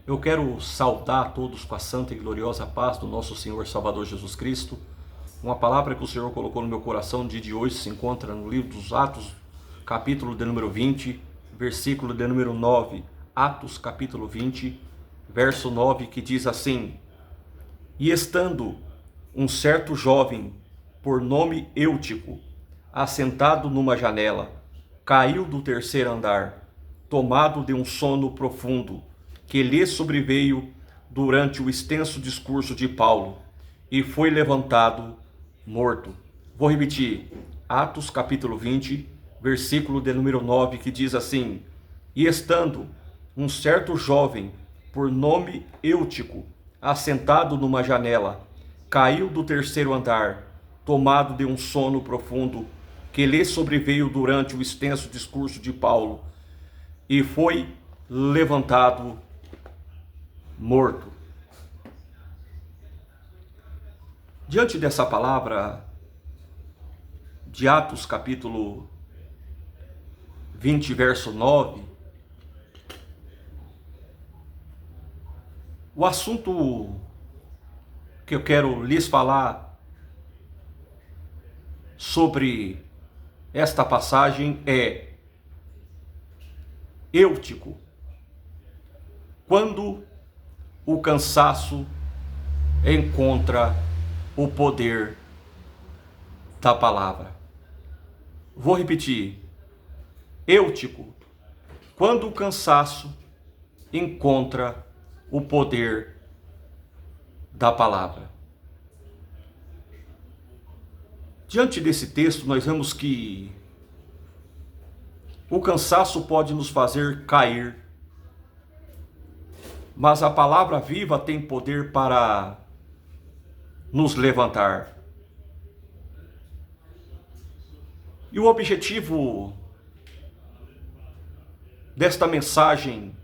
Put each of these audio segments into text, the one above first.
Eu quero saudar a todos com a santa e gloriosa paz do nosso Senhor Salvador Jesus Cristo. Uma palavra que o Senhor colocou no meu coração no dia de hoje se encontra no livro dos Atos, capítulo de número 20, versículo de número 9. Atos, capítulo 20, verso 9, que diz assim: E estando um certo jovem, por nome Eutico, assentado numa janela, caiu do terceiro andar, tomado de um sono profundo, que lhe sobreveio durante o extenso discurso de Paulo, e foi levantado morto. Vou repetir, Atos capítulo 20, versículo de número 9, que diz assim: E estando um certo jovem, por nome Eutico, assentado numa janela, caiu do terceiro andar, tomado de um sono profundo, que lhe sobreveio durante o extenso discurso de Paulo, e foi levantado morto. Diante dessa palavra de Atos capítulo 20, verso 9, o assunto que eu quero lhes falar sobre esta passagem é Eutico, quando o cansaço encontra o poder da palavra. Vou repetir, Eutico, quando o cansaço encontra o poder da palavra. Diante desse texto, nós vemos que o cansaço pode nos fazer cair, mas a palavra viva tem poder para nos levantar. E o objetivo desta mensagem,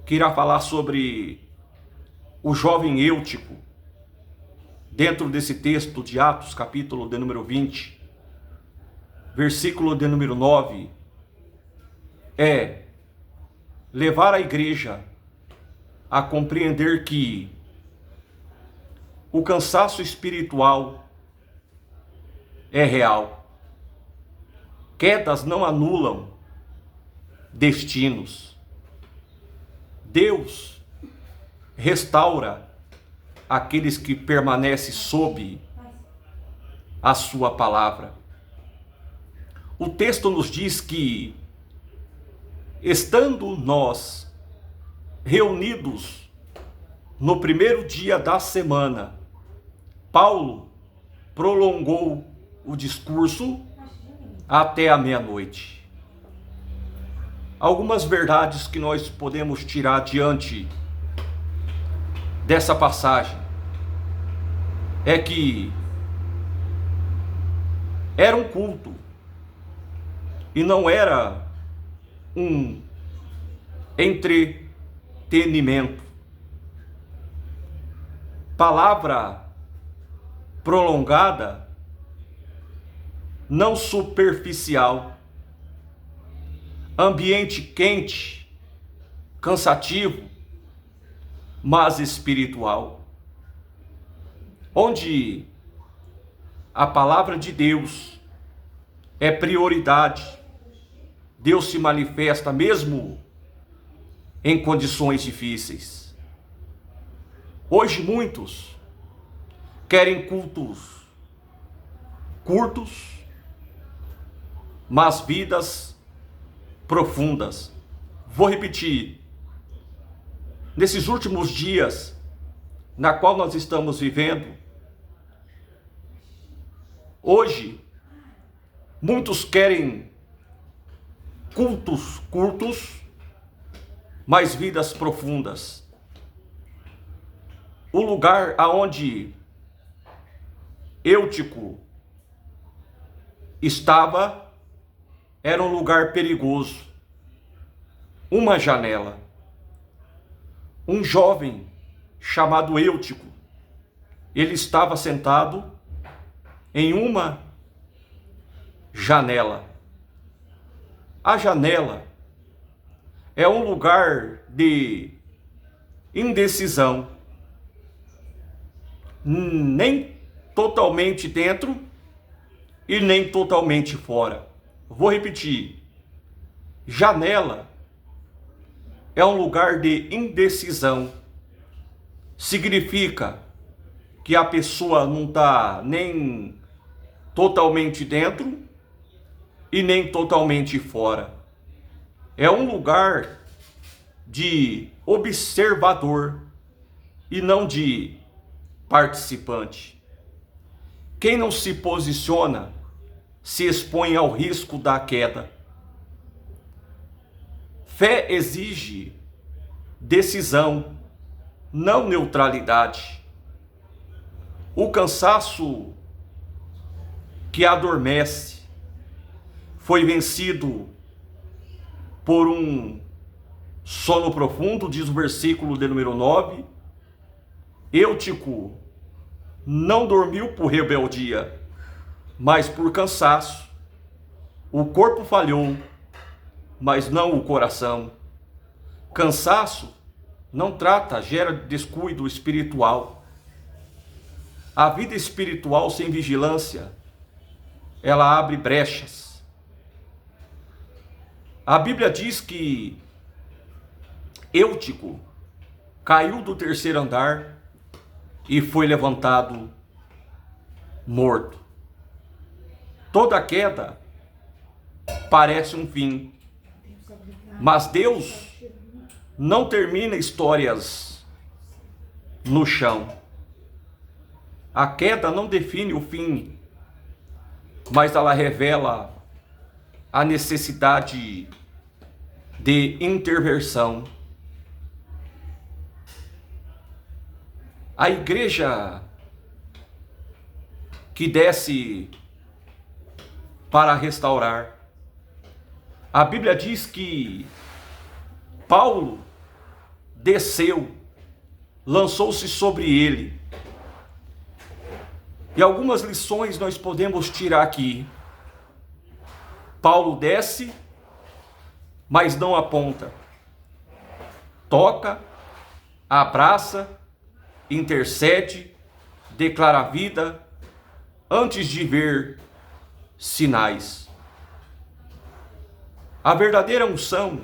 que irá falar sobre o jovem Eutico, dentro desse texto de Atos, capítulo de número 20, versículo de número 9, é levar a igreja a compreender que o cansaço espiritual é real. Quedas não anulam destinos. Deus restaura aqueles que permanecem sob a sua palavra. O texto nos diz que, estando nós reunidos no primeiro dia da semana, Paulo prolongou o discurso até a meia-noite. Algumas verdades que nós podemos tirar diante dessa passagem é que era um culto e não era um entretenimento. Palavra prolongada, não superficial. Ambiente quente, cansativo, mas espiritual. Onde a palavra de Deus é prioridade. Deus se manifesta mesmo em condições difíceis. Hoje muitos querem cultos curtos, mas vidas profundas. Vou repetir. Nesses últimos dias, na qual nós estamos vivendo, hoje, muitos querem cultos curtos, mas vidas profundas. O lugar aonde Eutico estava era um lugar perigoso. Uma janela. Um jovem chamado Eutico, ele estava sentado em uma janela. A janela é um lugar de indecisão, nem totalmente dentro e nem totalmente fora. Vou repetir: janela é um lugar de indecisão. Significa que a pessoa não está nem totalmente dentro e nem totalmente fora. É um lugar de observador e não de participante. Quem não se posiciona se expõe ao risco da queda. Fé exige decisão, não neutralidade. O cansaço que adormece foi vencido por um sono profundo, diz o versículo de número 9. Eutico não dormiu por rebeldia, mas por cansaço. O corpo falhou, mas não o coração. Cansaço não gera descuido espiritual. A vida espiritual sem vigilância, ela abre brechas. A Bíblia diz que Eutico caiu do terceiro andar e foi levantado morto. Toda queda parece um fim, mas Deus não termina histórias no chão. A queda não define o fim, mas ela revela a necessidade de intervenção. A igreja que desce para restaurar. A Bíblia diz que Paulo desceu, lançou-se sobre ele. E algumas lições nós podemos tirar aqui. Paulo desce, mas não aponta. Toca, abraça, intercede, declara vida, antes de ver sinais. A verdadeira unção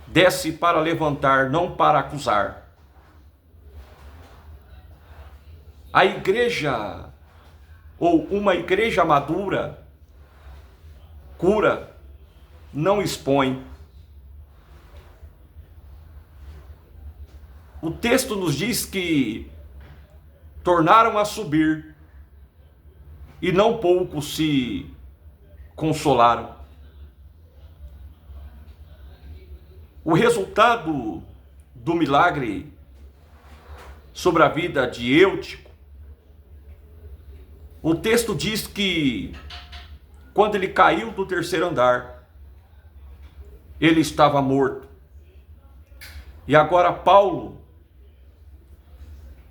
desce para levantar, não para acusar. A igreja, ou uma igreja madura, cura, não expõe. O texto nos diz que tornaram a subir, e não poucos se consolaram. O resultado do milagre sobre a vida de Eutico, o texto diz que quando ele caiu do terceiro andar, ele estava morto. E agora Paulo,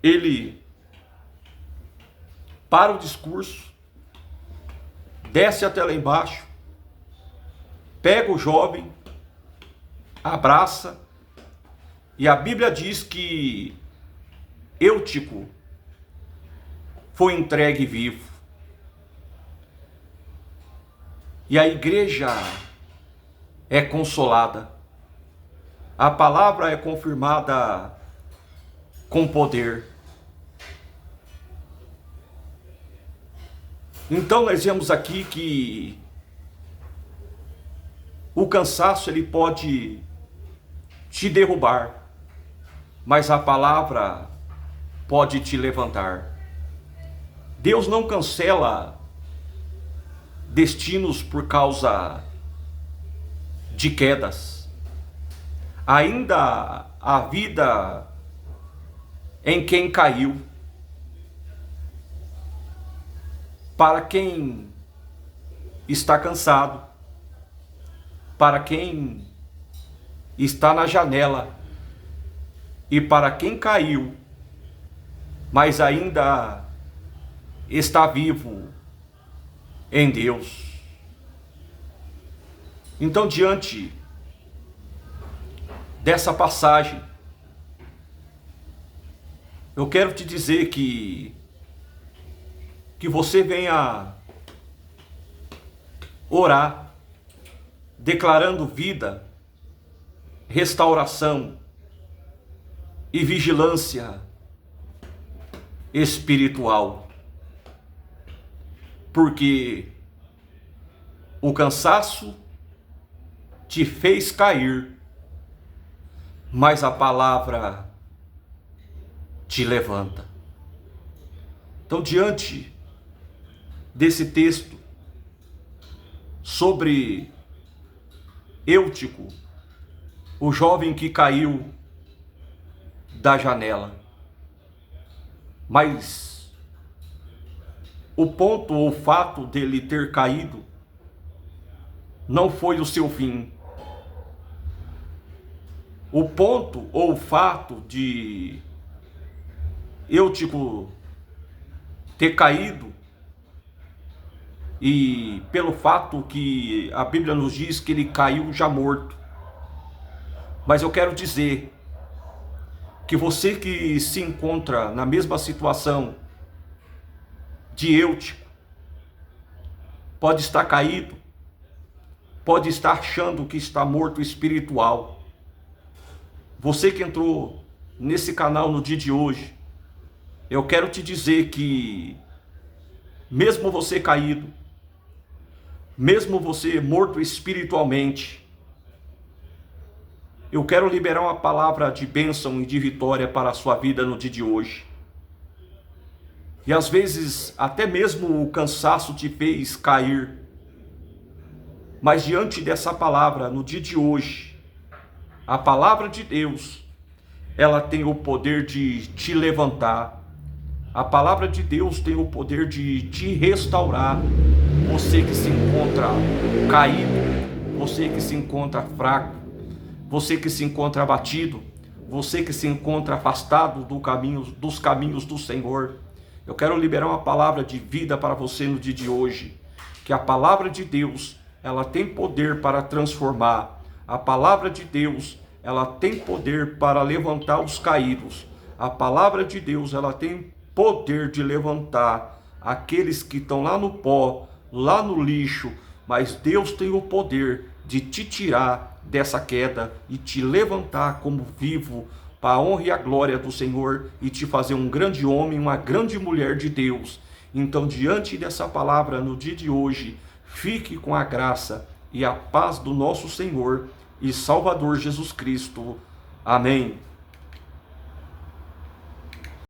ele para o discurso, desce até lá embaixo, pega o jovem, abraça, e a Bíblia diz que Eutico foi entregue vivo. E a igreja é consolada. A palavra é confirmada com poder. Então nós vemos aqui que o cansaço ele pode te derrubar, mas a palavra pode te levantar. Deus não cancela destinos por causa de quedas. Ainda há vida em quem caiu. Para quem está cansado, para quem está na janela e para quem caiu, mas ainda está vivo em Deus. Então, diante dessa passagem, eu quero te dizer que você venha orar, declarando vida, restauração e vigilância espiritual. Porque o cansaço te fez cair, mas a palavra te levanta. Então, diante desse texto sobre Eutico, o jovem que caiu da janela, mas o ponto ou fato dele ter caído não foi o seu fim. O ponto ou o fato de Eutico ter caído, e pelo fato que a Bíblia nos diz que ele caiu já morto. Mas eu quero dizer que você que se encontra na mesma situação de Eutico, pode estar caído, pode estar achando que está morto espiritual. Você que entrou nesse canal no dia de hoje, eu quero te dizer que mesmo você caído, mesmo você morto espiritualmente, eu quero liberar uma palavra de bênção e de vitória para a sua vida no dia de hoje. E às vezes até mesmo o cansaço te fez cair, mas diante dessa palavra no dia de hoje, a palavra de Deus, ela tem o poder de te levantar. A palavra de Deus tem o poder de te restaurar. Você que se encontra caído, você que se encontra fraco, você que se encontra abatido, você que se encontra afastado dos caminhos do Senhor, eu quero liberar uma palavra de vida para você no dia de hoje. Que a palavra de Deus, ela tem poder para transformar. A palavra de Deus, ela tem poder para levantar os caídos. A palavra de Deus, ela tem poder de levantar aqueles que estão lá no pó, lá no lixo, mas Deus tem o poder de te tirar dessa queda e te levantar como vivo para a honra e a glória do Senhor e te fazer um grande homem, uma grande mulher de Deus. Então, diante dessa palavra no dia de hoje, fique com a graça e a paz do nosso Senhor e Salvador Jesus Cristo. Amém.